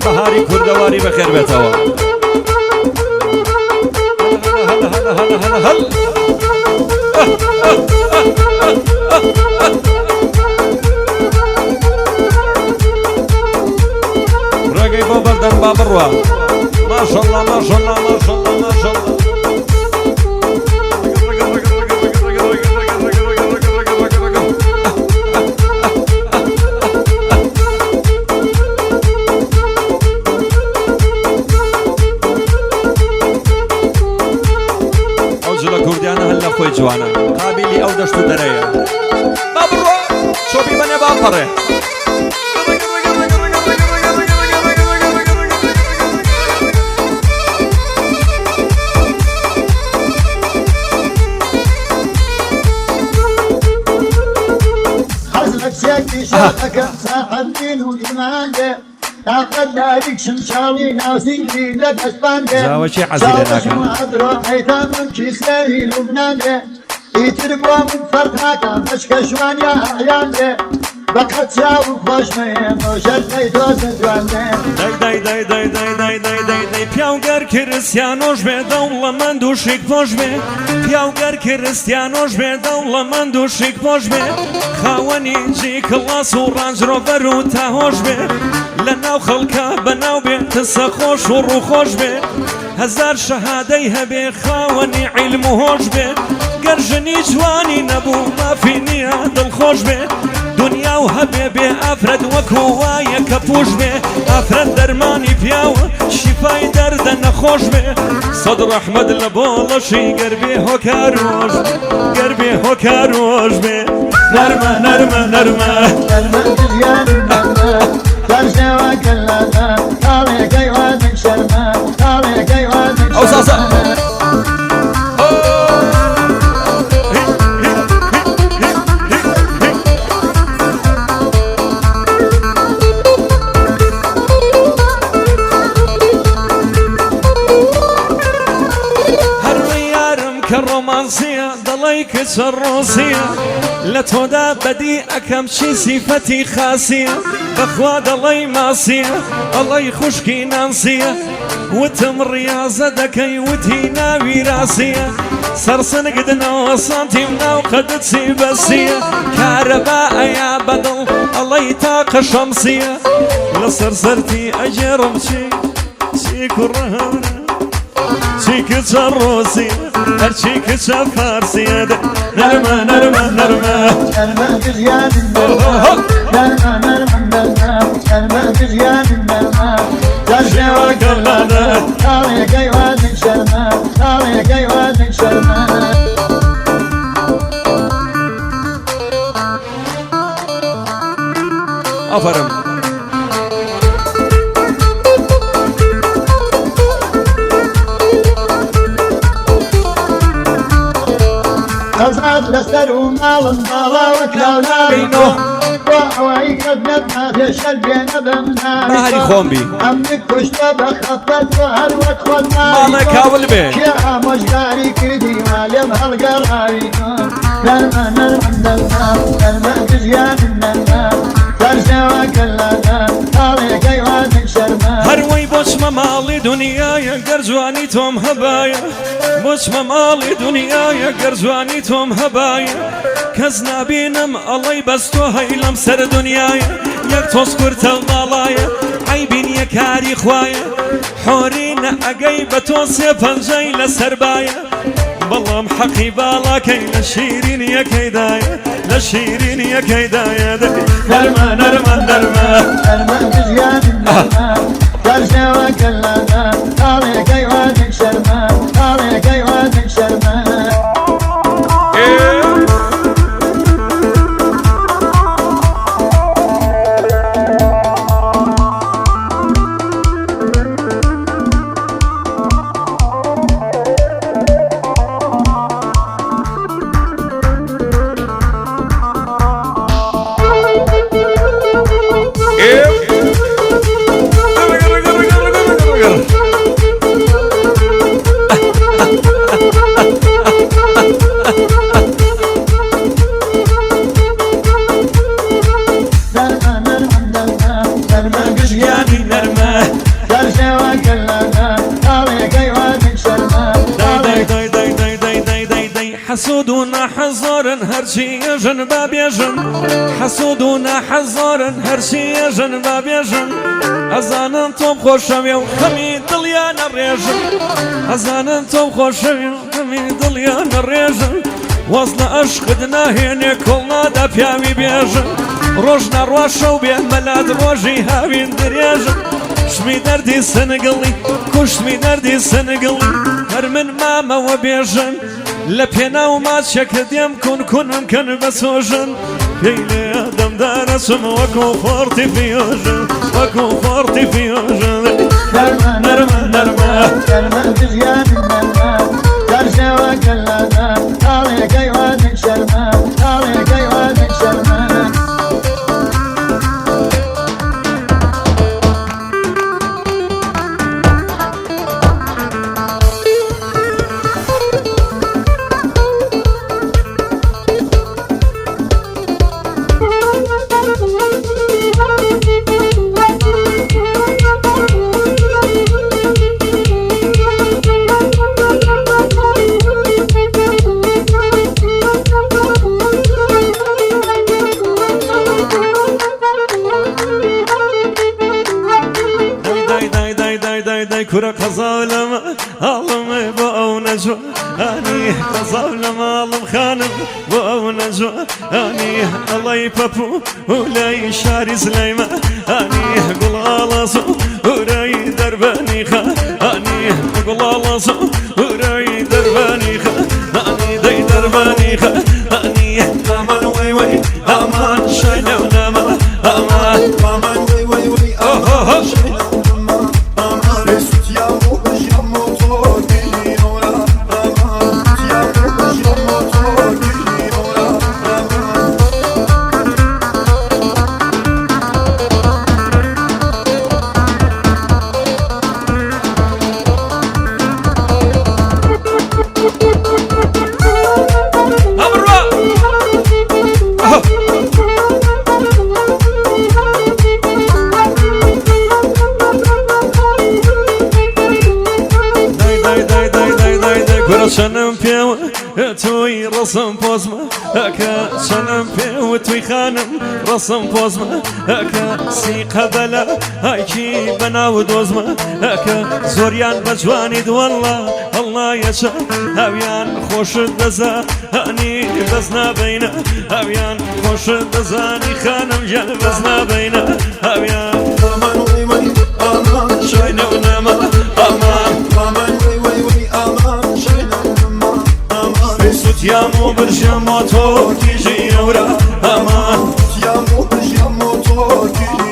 بهاری کوردەواری بەخێر بێتەوە. هەل ڕێگەی بۆ بەردەم با بڕوە. ماشەڵڵا ماشەڵڵا ماشەڵڵا ماشەڵڵا. خۆی جوانە قابلی ئەو دەشت و دەرەیە. با بڕۆ شۆبی بەنێ با پەڕێ. حەزمەت سێکی شەقەکەم ساحەب دین و ئیمان دێ تاقەت داریک شمشاڵی ناوسینگی لە دەستمان دێ زاوەکی حەزی لێ ناکەم. ئەدرۆ ئەیتامم کیسلەری لوبنان دێ ئیتر بۆ من فەرق ناکەم بەشکە ژوانیا ئەعیان دێ بەقەت چاو و خۆشمەیە مۆژەر دەی دۆزە جوان دێ دەی پیاوگەر کریستیانۆش بێ دەوڵەمەند و شیک پۆش بێ. پیاوگەر کریستیانۆش بێ دەوڵەمەند و شیک پۆش بێ. خاوەنی جی کڵاس و ڕانجڕۆڤەر و تاهۆش بێ. لە ناو خەڵکە بەناو بێتە سەخۆش و ڕووخۆش بێ. هەزار شەهادەی هەبێ خاوەنی عیلم و هۆش بێ. گەر ژنی جوانی نەبوو مافی نییە دڵخۆش بێ. دنیا و هەبێ بێ ئافرەت وەکو وایە کە پوش بێ. ئافرەت دەرمانی پیاوە شیفای دەردە نەخۆش بێ. سەد ڕەحمەت لە بۆ لەشی گەربێ هۆکارۆش گەربێ هۆکارۆش بێ. نەرمە نەرمە نەرمە نەرمە گریان نەرمە دەرژێوە گەلانە تاڵێکەی وازن شەرمە تاڵێکەی وازن ئەو ساسە ڕۆمانسیە دەڵی کچە ڕۆسیە لە تۆدا بەدی ئەکەم چی سیفەتی خاسیە. بەخوا دەڵی ماسیە ئەڵی خوشکی نانسیە. وتم ڕیازە دەکەی وتی ناوی راسیە. سەرسنگدنەوە سانتیم ناو قەدت چی بەسیە. کارەبا ئەیا بەدڵ ئەڵی تاقە شەمسیە. لەسەر سەرتی ئەجێڕم چی کوڕەهەورە چی کچە ڕۆسیە هەرچی کچە فارسیە. نەرمە نەرمە نەرمە نەرمە گریان نەرمە نەرمە نەرمە نەرمە نەرمە گریان نەرمە دەرژێوە گەلانە تاڵێکەی وازن شەرمە تاڵێکەی وازن شەرمە. ئەفەرم قەزات لەسەر و ماڵم باڵاوە کراوناوینۆ بۆ ئەوەی کەس نەبناتێ شەر بێنە بەم بەهاری خۆمبی ئەمنی کوشتە بە خەفەت بۆ هەروەک خۆت ماڵە کاول بێ کێ ئامۆژگاری کردی وا لێم هەڵگەڕاوینۆ. نەرمە نەرمە نەرمە نەرمە گریان نەرمە دەرژێوە گەلانە تاڵێکەی وازن شەرمە. هەروەی بۆچمە ماڵی دنیایە گەر جوانی تۆم هەبایە. بۆچمە ماڵی دنیایە گەر جوانی تۆم هەبایە. کەس نابینم ئەڵەی بەس تۆ هەی لەم سەر دنیایە. یەک تۆس کورتە ماڵایە عیبینیە کاری خوایە. حۆرینە ئەگەی بە تۆ سێ پەنجەی لەسەربایە. بەڵام حەقی باڵاکەی لە شیرینیەکەیدایە لە شیرینیەکەیدایە. نەرمە نەرمە نەرمە نەرمە گریان نەرمە دەرژێوە گەلانە تاڵێکەی وازن شەرمە تاڵێکەی وازن شەرمە. حسودنا حزارن هرچی یجن بابیجن حسودنا حزارن هرچی یجن بابیجن ازانم تو خوشم و خمی دلیان ریجن ازانم تو خوشم و خمی دلیان ریجن وصل عشق ناهینه کلنا دا پیاوی بیجن روشنا روشو بی ملاد روشی هاوین دریجن شمی دردی سنگلی کشمی دردی سنگلی هر من ماما و بیجن لپینا و ما چکدیم کنم کن بسوجن پیلی آدم دارسم وکو فارتی فیوجن وکو فارتی فیوجن نرمه نرمه كلمة تزيان النرمة ترجع وكلانا عليك يوادك شرمة عليك يوادك شرمة كرة قزاولما عالم بأو نجوى أني قزاولما عالم خانم بأو نجوى أني الله يبابو ولاي شاري سليمة أني قل آلاسو وراي درباني خا أني قل آلاسو وراي درباني خا أني داي درباني خا أني أمان وي وي أمان شاينا وناما أمان Aman vay vay vay aman şeyler aman aman Mesut yağmur motor geliyor aman Yağmur motor geliyor aman شنم پیو توی رسم پوزما اکا شنم پیو توی خانم رسم پوزما اکا سی قبلا های کی بناو دوزما اکا زوریان بجوانید والله الله یشا اویان خوش دزا هنی بزنا بینا اویان خوش دزانی خانم جان بزنا بینا اویان Aman vay vay aman شاینه و نما امان Aman vay vay vay aman şeyler aman aman Mesut yağmur bir motor kişi yavra aman Yağmur motor geliyor